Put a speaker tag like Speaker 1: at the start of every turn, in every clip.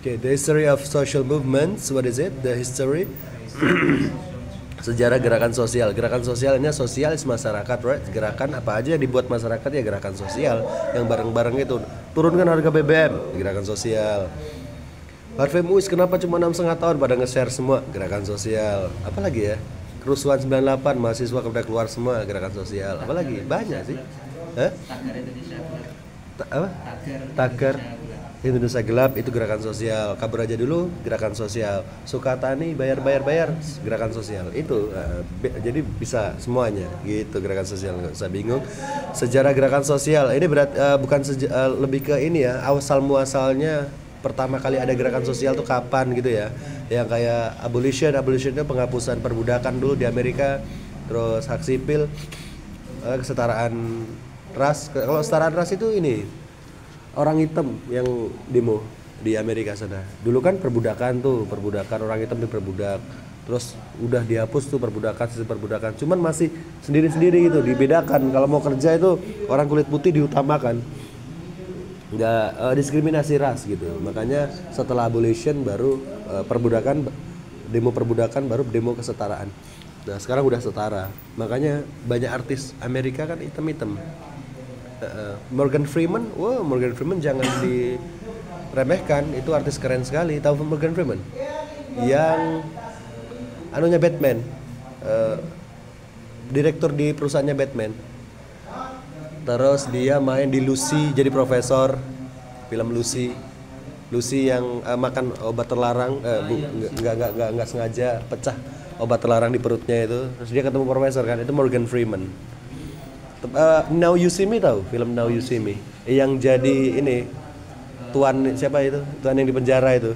Speaker 1: Okay, the history of social movements. What is it? The history. Sejarah gerakan sosial. Gerakan sosialnya sosialis masyarakat, right? Gerakan apa aja yang dibuat masyarakat ya gerakan sosial. Yang bareng-bareng itu turunkan harga BBM, gerakan sosial. Harvey Muiz kenapa cuma 6,5 tahun pada nge-share semua, gerakan sosial. Apalagi ya? Kerusuhan 98, mahasiswa keluar semua, gerakan sosial. Apalagi? Banyak sih. Hah?
Speaker 2: Tagar Indonesia Gelap.
Speaker 1: Apa?
Speaker 2: Tagar
Speaker 1: Tagar Indonesia Gelap itu gerakan sosial. Kabur aja dulu, gerakan sosial. Sukatani bayar, gerakan sosial. Itu jadi bisa semuanya gitu, gerakan sosial, nggak usah bingung. Sejarah gerakan sosial ini bukan lebih ke ini ya, asal muasalnya pertama kali ada gerakan sosial tuh kapan gitu ya. Yang kayak abolition itu penghapusan perbudakan dulu di Amerika, terus hak sipil, kesetaraan ras. Kalau kesetaraan ras itu ini orang hitam yang demo di Amerika sana. Dulu kan perbudakan orang hitam diperbudak. Terus udah dihapus tuh sistem perbudakan. Cuman masih sendiri-sendiri gitu, dibedakan. Kalau mau kerja itu orang kulit putih diutamakan. Nggak diskriminasi ras gitu. Makanya setelah abolition baru demo perbudakan baru demo kesetaraan. Nah, sekarang udah setara. Makanya banyak artis Amerika kan hitam-hitam. Morgan Freeman jangan diremehkan, itu artis keren sekali. Tahu Morgan Freeman? Yang anunya Batman, direktur di perusahaannya Batman. Terus dia main di Lucy jadi profesor, film Lucy yang makan obat terlarang, nggak sengaja pecah obat terlarang di perutnya itu. Terus dia ketemu profesor kan, itu Morgan Freeman. Now You See Me, tahu film Now You See Me yang jadi ini tuan siapa itu, tuan yang di penjara itu,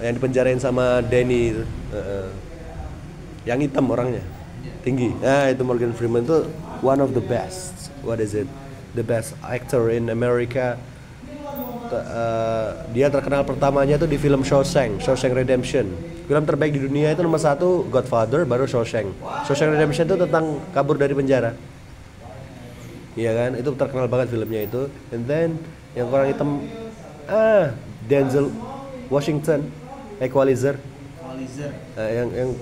Speaker 1: yang dipenjarain sama Danny itu, yang hitam orangnya tinggi. Nah itu Morgan Freeman tuh one of the best, the best actor in America. Dia terkenal pertamanya tuh di film Shawshank Redemption. Film terbaik di dunia itu nomor 1 Godfather, baru Shawshank Redemption itu tentang kabur dari penjara. Iya kan, itu terkenal banget filmnya itu. And then yang orang hitam, Denzel Washington, Equalizer. Yang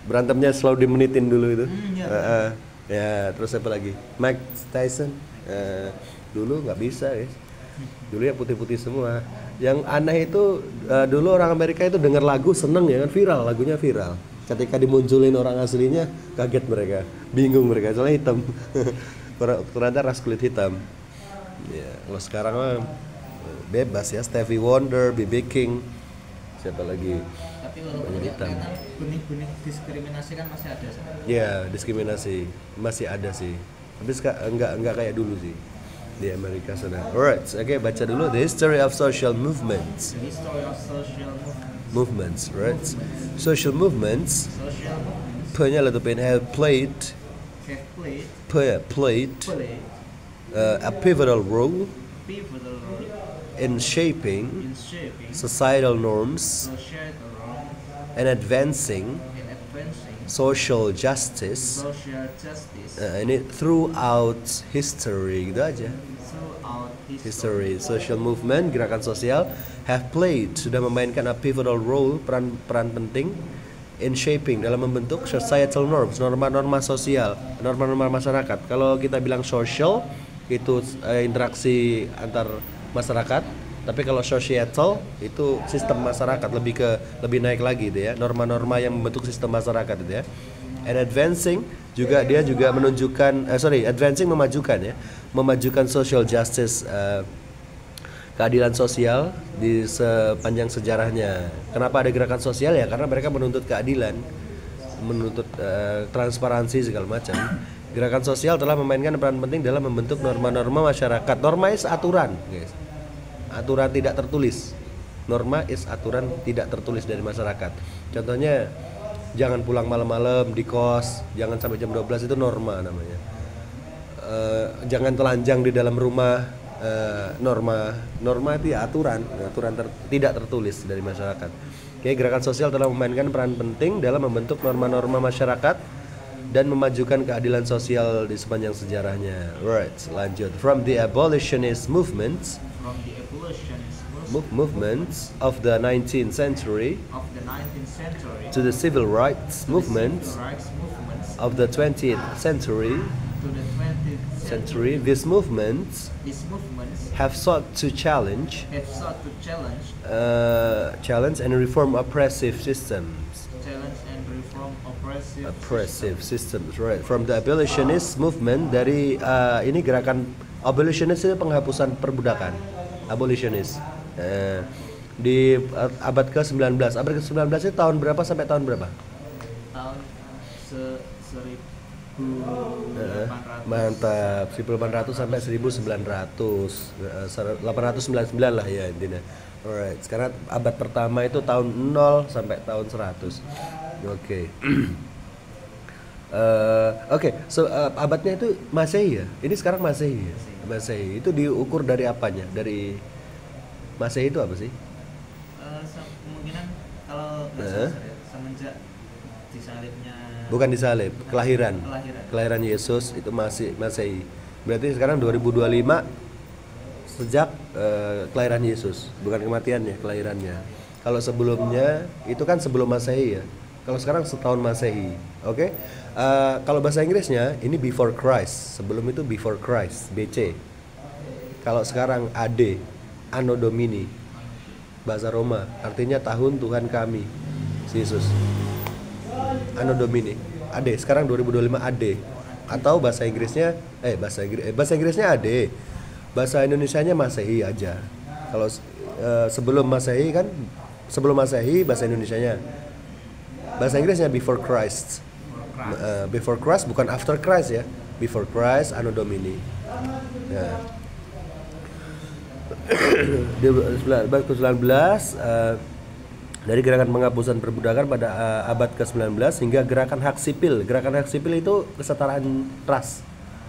Speaker 1: berantemnya selalu dimenitin dulu itu. Ya, terus apa lagi? Mike Tyson. Dulu nggak bisa guys. Dulu ya putih-putih semua. Yang aneh itu dulu orang Amerika itu dengar lagu seneng ya kan, lagunya viral. Ketika dimunculin orang aslinya kaget mereka, bingung mereka soalnya hitam. Ternyata ras kulit hitam. Ya, kalau sekarang mah bebas ya, Stevie Wonder, B.B. King, siapa lagi?
Speaker 2: Tapi walaupun hitam, benih-benih diskriminasi kan masih ada.
Speaker 1: Ya, diskriminasi masih ada sih. Tapi enggak kayak dulu sih di Amerika sana. Alright, oke, baca dulu the history of social movements. Movements, right? Social movements. Punya letupin have played a pivotal role in shaping societal norms and advancing social justice ini throughout history, gitu aja. History, social movement, gerakan sosial have played, sudah memainkan a pivotal role, peran penting in shaping, dalam membentuk societal norms, norma-norma sosial, norma-norma masyarakat. Kalau kita bilang social itu interaksi antar masyarakat, tapi kalau societal itu sistem masyarakat, lebih naik lagi itu ya, norma-norma yang membentuk sistem masyarakat itu ya. And advancing juga dia juga menunjukkan advancing memajukan social justice, keadilan sosial di sepanjang sejarahnya. Kenapa ada gerakan sosial ya? Karena mereka menuntut keadilan, menuntut transparansi segala macam. Gerakan sosial telah memainkan peran penting dalam membentuk norma-norma masyarakat. Norma is aturan, guys. Aturan tidak tertulis. Norma is aturan tidak tertulis dari masyarakat. Contohnya jangan pulang malam-malam di kos, jangan sampai jam 12, itu norma namanya. Jangan telanjang di dalam rumah, norma itu ya aturan tidak tertulis dari masyarakat. Oke, gerakan sosial telah memainkan peran penting dalam membentuk norma-norma masyarakat dan memajukan keadilan sosial di sepanjang sejarahnya. Right, lanjut. From the abolitionist movements movements of the 19th century to the civil rights movements of the 20th century. These movements have sought to challenge and reform oppressive systems. Right? From the abolitionist movement, dari ini gerakan abolitionist itu penghapusan perbudakan. Abolitionist di abad ke-19. Abad ke-19 itu tahun berapa sampai tahun berapa?
Speaker 2: Tahun 1800.
Speaker 1: Mantap, 1800 sampai 1900. 899 lah ya intinya. Alright, sekarang abad pertama itu tahun 0 sampai tahun 100. Oke. So abadnya itu Masehi ya. Ini sekarang Masehi ya. Masehi itu diukur dari apanya? Dari Masehi itu apa sih?
Speaker 2: Kemungkinan kalau semenjak disalibnya.
Speaker 1: Bukan disalib, kelahiran Yesus itu masih Masehi. Berarti sekarang 2025 sejak kelahiran Yesus, bukan kematiannya, kelahirannya. Kalau sebelumnya itu kan sebelum Masehi ya. Kalau sekarang setahun Masehi. Oke. Kalau bahasa Inggrisnya ini before Christ. Sebelum itu before Christ, BC. Kalau sekarang AD, Anno Domini. Bahasa Roma, artinya tahun Tuhan kami, Yesus. Anno Domini. AD. Sekarang 2025 AD. Atau bahasa Inggrisnya bahasa Inggrisnya AD. Bahasa Indonesianya Masehi aja. Kalau sebelum Masehi kan sebelum Masehi bahasa Indonesianya. Bahasa Inggrisnya before Christ. Before Christ bukan after Christ ya. Before Christ, Anno Domini. Ya. Di abad ke-19 dari gerakan penghapusan perbudakan pada abad ke-19 hingga gerakan hak sipil. Gerakan hak sipil itu kesetaraan ras,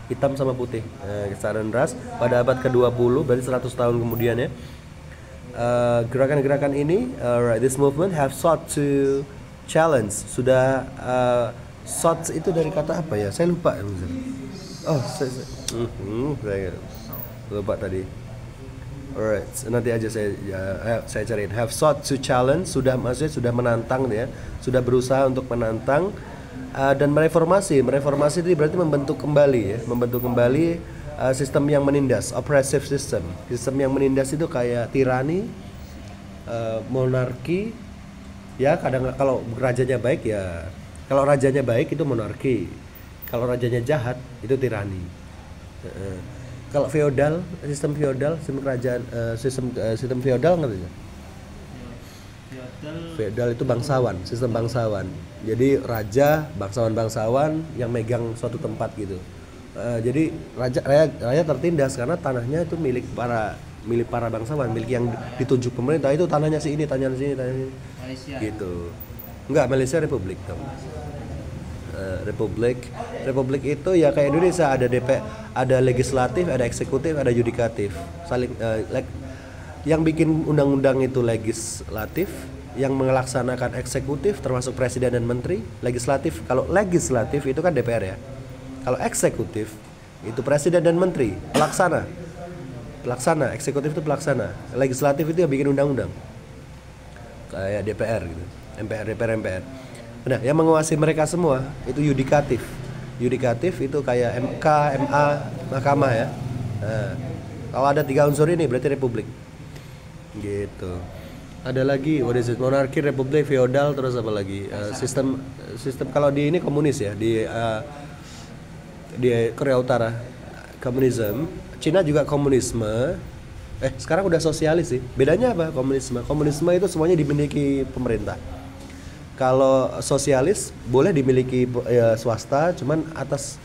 Speaker 1: hitam sama putih. Kesetaraan ras pada abad ke-20, berarti 100 tahun kemudian ya. Gerakan-gerakan ini, this movement have sought to challenge. Sudah sought itu dari kata apa ya? Saya lupa. Saya lupa tadi. Alright, nanti aja saya cariin. Have sought to challenge, maksudnya sudah menantang ya, sudah berusaha untuk menantang dan mereformasi. Mereformasi itu berarti membentuk kembali sistem yang menindas, oppressive system. Sistem yang menindas itu kayak tirani, monarki. Ya kadang kalau rajanya baik ya, kalau rajanya baik itu monarki, kalau rajanya jahat itu tirani. Kalau sistem kerajaan, sistem feodal ngerti ya? Feodal itu bangsawan, sistem bangsawan. Jadi raja, bangsawan yang megang suatu tempat gitu. Jadi raja tertindas karena tanahnya itu milik para bangsawan, milik yang ditunjuk pemerintah. Itu tanahnya si ini, tanahnya si ini.
Speaker 2: Malaysia.
Speaker 1: Gitu. Enggak, Malaysia Republik dong. Republik itu ya kayak Indonesia, ada ada legislatif, ada eksekutif, ada yudikatif. Saling yang bikin undang-undang itu legislatif, yang melaksanakan eksekutif termasuk presiden dan menteri. Kalau legislatif itu kan DPR ya. Kalau eksekutif itu presiden dan menteri, pelaksana, eksekutif itu pelaksana. Legislatif itu yang bikin undang-undang. Kayak DPR gitu. DPR. Nah, yang menguasai mereka semua itu yudikatif. Yudikatif itu kayak MK, MA, mahkamah ya. Nah, kalau ada 3 unsur ini berarti republik. Gitu. Ada lagi, monarki, republik, feodal, terus apa lagi? Sistem kalau di ini komunis ya, di Korea Utara komunisme, Cina juga komunisme. Sekarang udah sosialis sih. Bedanya apa komunisme itu semuanya dimiliki pemerintah. Kalau sosialis boleh dimiliki swasta, cuman atas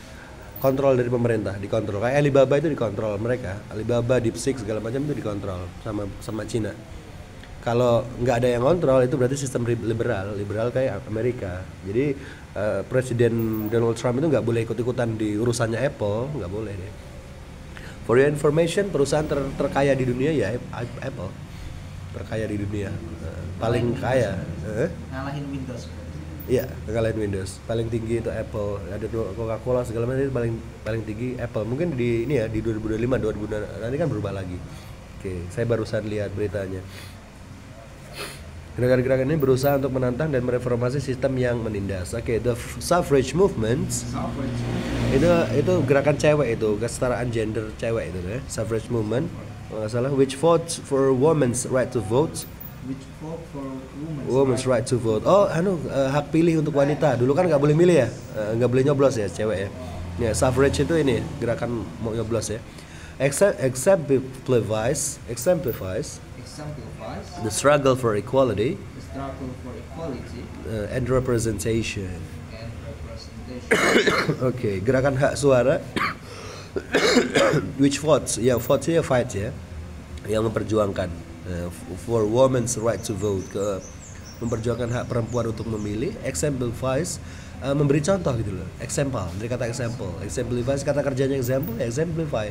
Speaker 1: kontrol dari pemerintah, dikontrol. Kayak Alibaba itu dikontrol mereka, Alibaba, DeepSeek segala macam itu dikontrol sama Cina. Kalau nggak ada yang kontrol itu berarti sistem liberal kayak Amerika. Jadi Presiden Donald Trump itu nggak boleh ikut-ikutan di urusannya Apple, nggak boleh deh. For your information, perusahaan terkaya di dunia ya Apple, terkaya di dunia. Paling kaya
Speaker 2: ngalahin Windows.
Speaker 1: Iya, ngalahin Windows. Paling tinggi itu Apple. Ada Coca-Cola segala macam itu paling tinggi Apple. Mungkin di 2025 nanti kan berubah lagi. Oke, saya barusan lihat beritanya. Gerakan-gerakan ini berusaha untuk menantang dan mereformasi sistem yang menindas. Oke, the suffrage movement. Itu gerakan cewek itu, kesetaraan gender cewek itu ya. Suffrage movement, kalau nggak salah, which fought for women's right to vote.
Speaker 2: Which fought for
Speaker 1: Women's right to vote. Oh, hak pilih untuk wanita. Dulu kan nggak boleh milih ya, nggak boleh nyoblos ya cewek ya. Ya, suffrage itu ini gerakan mau nyoblos ya. Exemplifies the struggle for equality and representation. Oke, gerakan hak suara which votes, ya votes ya fight ya, yang memperjuangkan for women's right to vote, memperjuangkan hak perempuan untuk memilih. Exemplifies, memberi contoh gitu loh. Example, dari kata example. Exemplifies, kata kerjanya example, exemplify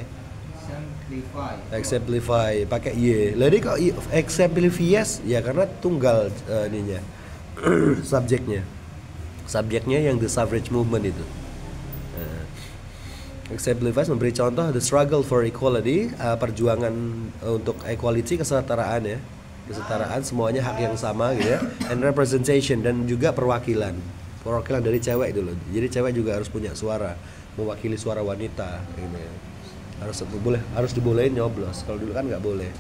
Speaker 1: pakai y. Jadi kok exemplifies ya karena tunggal ininya subjeknya yang the suffrage movement itu. Exemplifies, memberi contoh the struggle for equality, perjuangan untuk equality, kesetaraan ya, kesetaraan, semuanya hak yang sama gitu ya, and representation, dan juga perwakilan dari cewek itu loh. Jadi cewek juga harus punya suara, mewakili suara wanita gitu ya. Harus dibolehin nyoblos. Kalau dulu kan nggak boleh.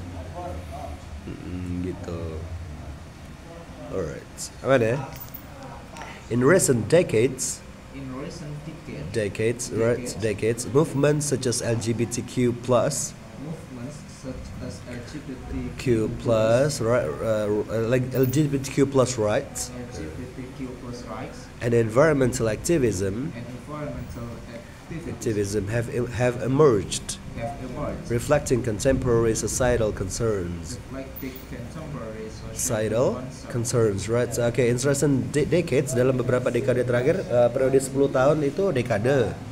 Speaker 1: Gitu. Alright. Apa deh? In recent decades, movements such as LGBTQ+, like LGBTQ+ rights, and environmental activism have emerged, reflecting contemporary societal concerns. Right? Okay, in recent decades, dalam beberapa dekade terakhir, periode 10 tahun itu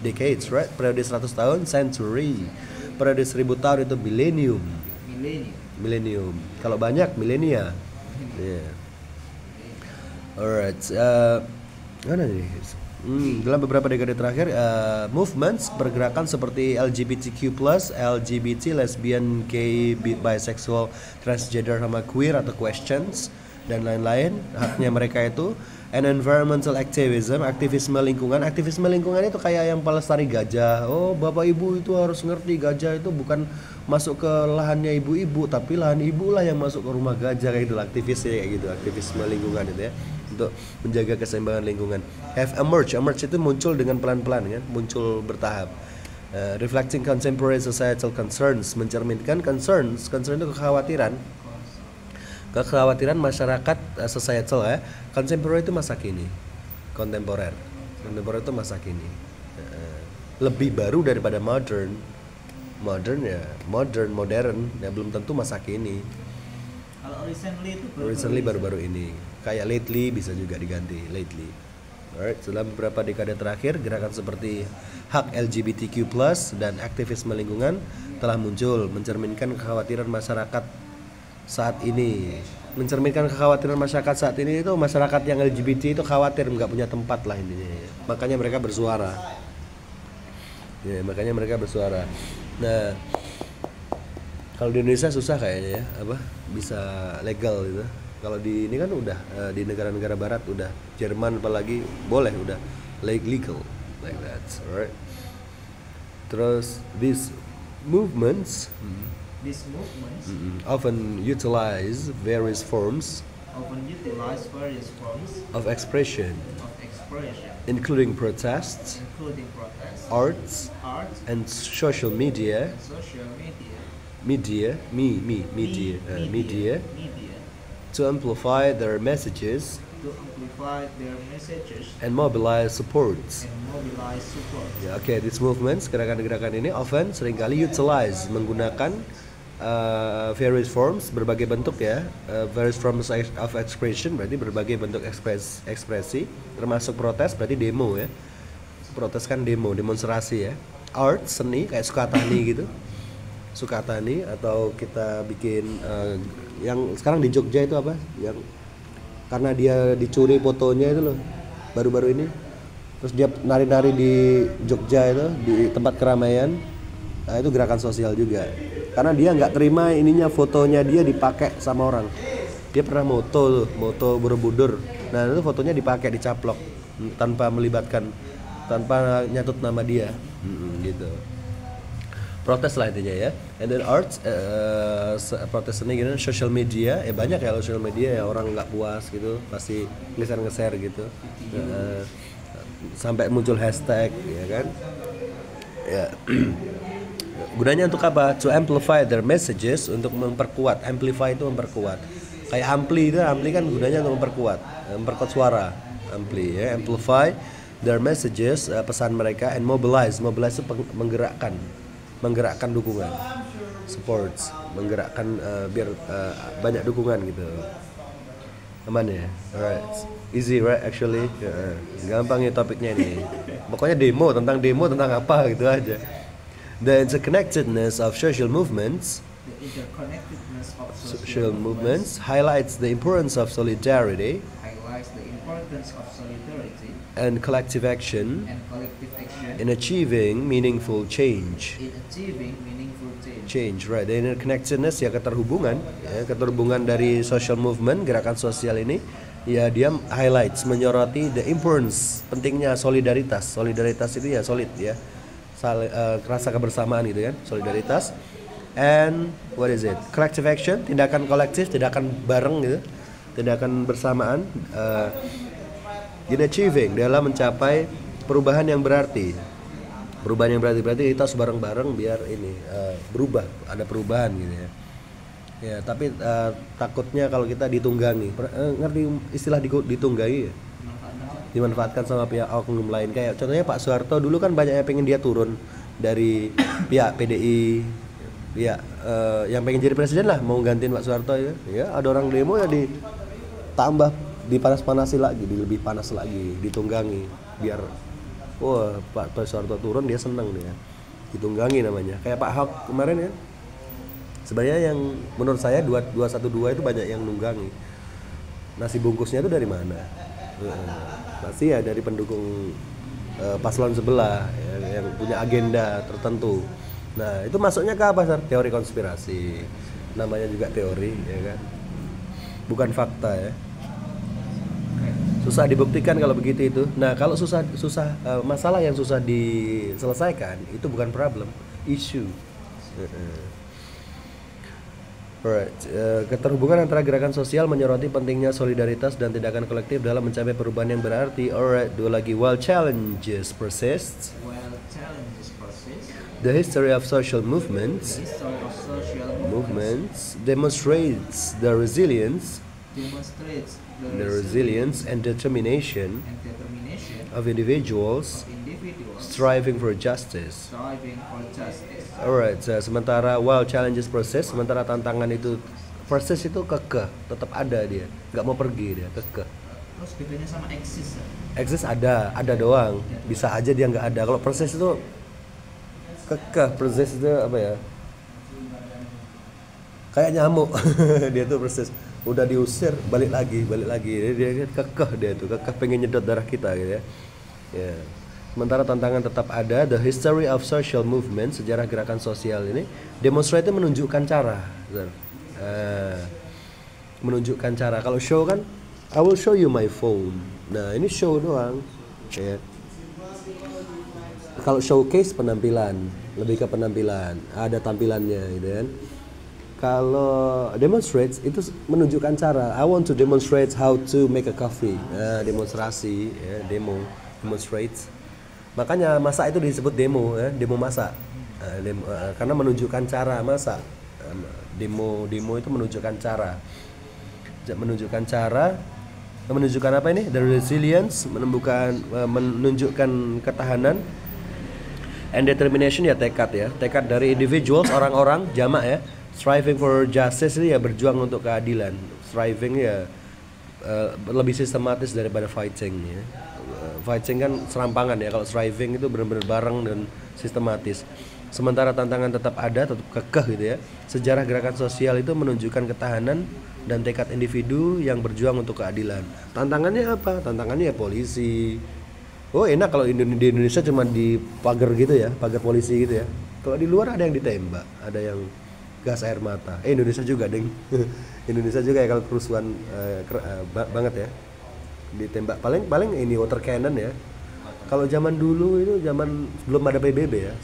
Speaker 1: decades, right? Periode 100 tahun, century. Periode 1000 tahun itu millennium. Kalau banyak, milenia. Yeah. Alright. Mana nih? Dalam beberapa dekade terakhir, movements pergerakan seperti LGBTQ+, LGBT, lesbian, gay, bisexual, transgender, sama queer atau questions dan lain-lain, haknya mereka itu, and environmental activism, aktivisme lingkungan itu kayak yang pelestari gajah. Oh, bapak ibu itu harus ngerti, gajah itu bukan masuk ke lahannya ibu-ibu, tapi lahan ibu lah yang masuk ke rumah gajah, kayak gitu, aktivisme lingkungan itu ya, untuk menjaga keseimbangan lingkungan. Have emerged itu muncul dengan pelan-pelan kan, muncul bertahap. Reflecting contemporary societal concerns, mencerminkan concern itu kekhawatiran masyarakat, societal ya. Contemporary itu masa kini, kontemporer itu masa kini, lebih baru daripada modern ya belum tentu masa kini.
Speaker 2: Kalau
Speaker 1: recently baru-baru ini, kayak lately bisa juga diganti lately. Alright, dalam beberapa dekade terakhir, gerakan seperti hak LGBTQ+ dan aktivisme lingkungan telah muncul, mencerminkan kekhawatiran masyarakat saat ini. Itu masyarakat yang LGBT itu khawatir nggak punya tempat lah intinya. Makanya mereka bersuara. Nah, kalau di Indonesia susah kayaknya ya, bisa legal gitu. Kalau di ini kan udah di negara-negara barat udah, Jerman apalagi boleh, udah legal like that, alright. Terus these movements often utilize various forms of expression, including protests, arts, and social media, to amplify their messages and mobilize supports. Ya, okay, these movements, gerakan-gerakan ini often, seringkali utilize, menggunakan various forms, berbagai bentuk ya, various forms of expression, berarti berbagai bentuk ekspresi, termasuk protes, berarti demo ya. Protes kan demonstrasi ya. Art, seni, kayak sukatani atau kita bikin yang sekarang di Jogja itu apa? Yang karena dia dicuri fotonya itu loh, baru-baru ini. Terus dia nari-nari di Jogja itu, di tempat keramaian. Itu gerakan sosial juga. karena dia nggak terima ininya fotonya dia dipakai sama orang. Dia pernah moto Borobudur. Nah itu fotonya dipakai, dicaplok tanpa nyatut nama dia, gitu. Protes lah intinya ya. And then arts, protes ini gini, social media, banyak ya social media ya, orang nggak puas gitu pasti ngeser gitu, sampai muncul hashtag ya kan. Ya. Gunanya untuk apa? To amplify their messages, untuk memperkuat. Amplify itu memperkuat. Kayak ampli kan gunanya untuk memperkuat suara. Ampli ya, amplify their messages, pesan mereka, and mobilize itu menggerakkan dukungan, supports, menggerakkan biar banyak dukungan gitu. Aman ya? Alright, easy right actually. Gampang ya topiknya ini. Pokoknya demo tentang apa gitu aja. The interconnectedness of social movements highlights the importance of solidarity and collective action in achieving meaningful change. Right. The interconnectedness ya keterhubungan dari social movement, gerakan sosial ini ya, dia highlights, menyoroti the importance, pentingnya solidaritas. Solidaritas itu ya solid ya. Rasa kebersamaan gitu kan, solidaritas. And what is it? Collective action, tindakan kolektif, tindakan bareng gitu, tindakan bersamaan. In achieving, dalam mencapai perubahan yang berarti. Perubahan yang berarti kita harus bareng-bareng biar ini berubah, ada perubahan gitu ya. Ya, tapi takutnya kalau kita ditunggangi. Ngerti istilah ditunggangi ya? Dimanfaatkan sama pihak oknum lain. Kayak contohnya Pak Soeharto dulu kan banyak yang pengen dia turun dari pihak PDI, pihak yang pengen jadi presiden lah, mau gantiin Pak Soeharto ya. Ya, ada orang demo ya ditambah dipanas-panasi lagi, lebih panas lagi, ditunggangi biar Pak Soeharto turun dia senang dia. Ditunggangi namanya. Kayak Pak Ahok kemarin ya. Sebenarnya yang menurut saya 212 itu banyak yang nunggangi. Nasi bungkusnya itu dari mana? Pasti ya dari pendukung paslon sebelah ya, yang punya agenda tertentu. Nah itu masuknya ke apa? Teori konspirasi. Namanya juga teori ya kan, bukan fakta ya. Susah dibuktikan kalau begitu itu. Nah kalau masalah yang susah diselesaikan itu bukan problem, issue. Alright, keterhubungan antara gerakan sosial menyoroti pentingnya solidaritas dan tindakan kolektif dalam mencapai perubahan yang berarti. Alright, dua lagi. While challenges persist, the history of social movements demonstrates the resilience and determination of individuals striving for justice. Alright, sementara while challenges persist, sementara tantangan itu persist itu kekeh, tetap ada dia, nggak mau pergi dia, kekeh.
Speaker 2: Terus bedanya sama exist?
Speaker 1: Exist ada doang, bisa aja dia nggak ada. Kalau persist itu kekeh, persist itu apa ya? Kayak nyamuk, dia tuh persist. Udah diusir, balik lagi. Dia kekeh, dia tuh kekeh pengen nyedot darah kita gitu ya. Ya. Sementara tantangan tetap ada. The history of social movement, sejarah gerakan sosial ini, demonstrate menunjukkan cara. Menunjukkan cara. Kalau show kan, I will show you my phone. Nah ini show doang. Ya. Kalau showcase penampilan, lebih ke penampilan, ada tampilannya gitu kan. Kalau demonstrate itu menunjukkan cara. I want to demonstrate how to make a coffee. Demonstrasi, ya, demonstrate. Makanya masak itu disebut demo, ya, demo masak. Karena menunjukkan cara masak. Demo itu menunjukkan cara. Menunjukkan apa ini? The resilience, menunjukkan ketahanan. And determination ya tekad ya. Tekad dari individuals, orang-orang, jamak ya. Striving for justice itu ya berjuang untuk keadilan. Striving ya lebih sistematis daripada fighting ya. Fighting kan serampangan ya. Kalau striving itu benar-benar bareng dan sistematis. Sementara tantangan tetap ada, tetap kekeh gitu ya. Sejarah gerakan sosial itu menunjukkan ketahanan dan tekad individu yang berjuang untuk keadilan. Tantangannya apa? Tantangannya ya polisi. Oh enak kalau di Indonesia cuma di pagar gitu ya, pagar polisi gitu ya. Kalau di luar ada yang ditembak, ada yang gas air mata. Indonesia juga, ding. Indonesia juga ya kalau kerusuhan banget ya. Ditembak paling ini water cannon ya. Kalau zaman dulu itu zaman belum ada PBB ya.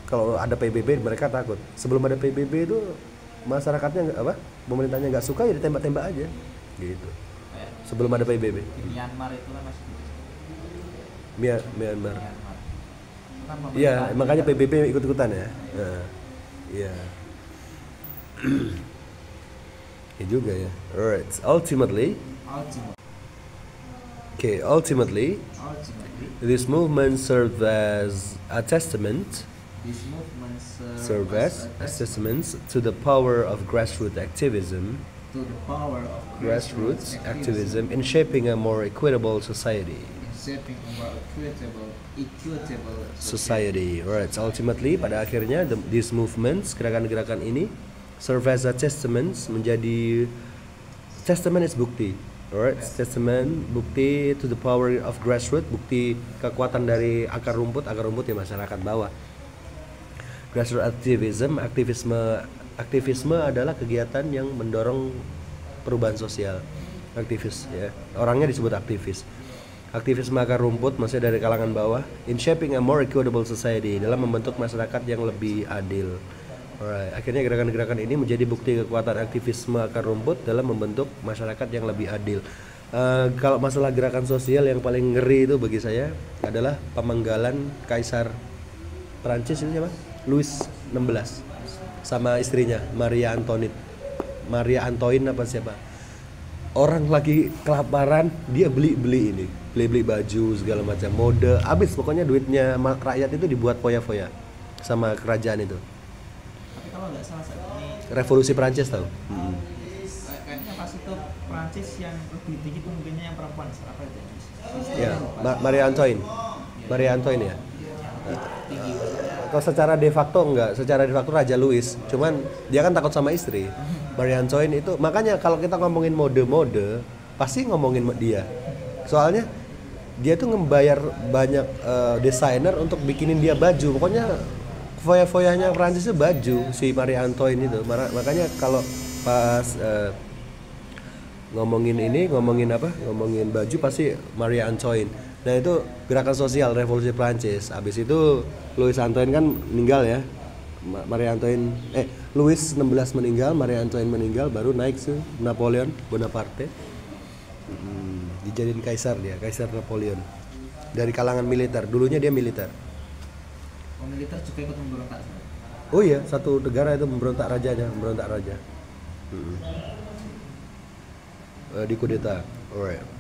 Speaker 1: Kalau ada PBB mereka takut. Sebelum ada PBB itu masyarakatnya pemerintahnya nggak suka ya ditembak-tembak aja gitu. Sebelum ada PBB.
Speaker 2: Myanmar itu kan masih
Speaker 1: Myanmar. Iya, makanya PBB ikut-ikutan ya. Iya. Ya juga ya. Alright. Ultimately, this movement served as a testament to the power of grassroots activism in shaping a more equitable society. Alright. Ultimately, pada akhirnya these movements, gerakan-gerakan ini serve as a testament, menjadi testament is bukti. Alright, testament, bukti to the power of grassroots, bukti kekuatan dari akar rumput ya masyarakat bawah. Grassroots aktivisme adalah kegiatan yang mendorong perubahan sosial. Aktivis ya, orangnya disebut aktivis. Aktivisme akar rumput maksudnya dari kalangan bawah, in shaping a more equitable society, dalam membentuk masyarakat yang lebih adil. Alright. Akhirnya gerakan-gerakan ini menjadi bukti kekuatan aktivisme akar rumput dalam membentuk masyarakat yang lebih adil. Kalau masalah gerakan sosial yang paling ngeri itu bagi saya adalah pemenggalan Kaisar Prancis itu siapa? Louis 16 sama istrinya Maria Antoine apa siapa? Orang lagi kelaparan, dia beli baju segala macam, mode, habis pokoknya duitnya rakyat itu dibuat foya-foya sama kerajaan itu.
Speaker 2: Kalau nggak salah saat ini
Speaker 1: Revolusi Prancis tahu?
Speaker 2: Kayaknya pas itu Prancis yang lebih tinggi pemimpinnya yang perempuan, apa itu?
Speaker 1: Ya, Maria Antoine ya. Kalau secara de facto enggak, secara de facto Raja Louis, cuman dia kan takut sama istri. Maria Antoine itu, makanya kalau kita ngomongin mode pasti ngomongin dia. Soalnya dia tuh ngebayar banyak desainer untuk bikinin dia baju. Pokoknya foya-foyanya Prancis itu baju si Marie Antoine itu. Makanya kalau pas ngomongin baju pasti Marie Antoine. Nah itu gerakan sosial revolusi Prancis. Habis itu Louis Antoine kan meninggal ya. Louis 16 meninggal, Marie Antoine meninggal, baru naik ke Napoleon Bonaparte. Dijadiin kaisar Napoleon. Dari kalangan militer. Dulunya dia militer.
Speaker 2: Militer juga ikut memberontak.
Speaker 1: Oh iya, satu negara itu memberontak raja. Di kudeta. Alright.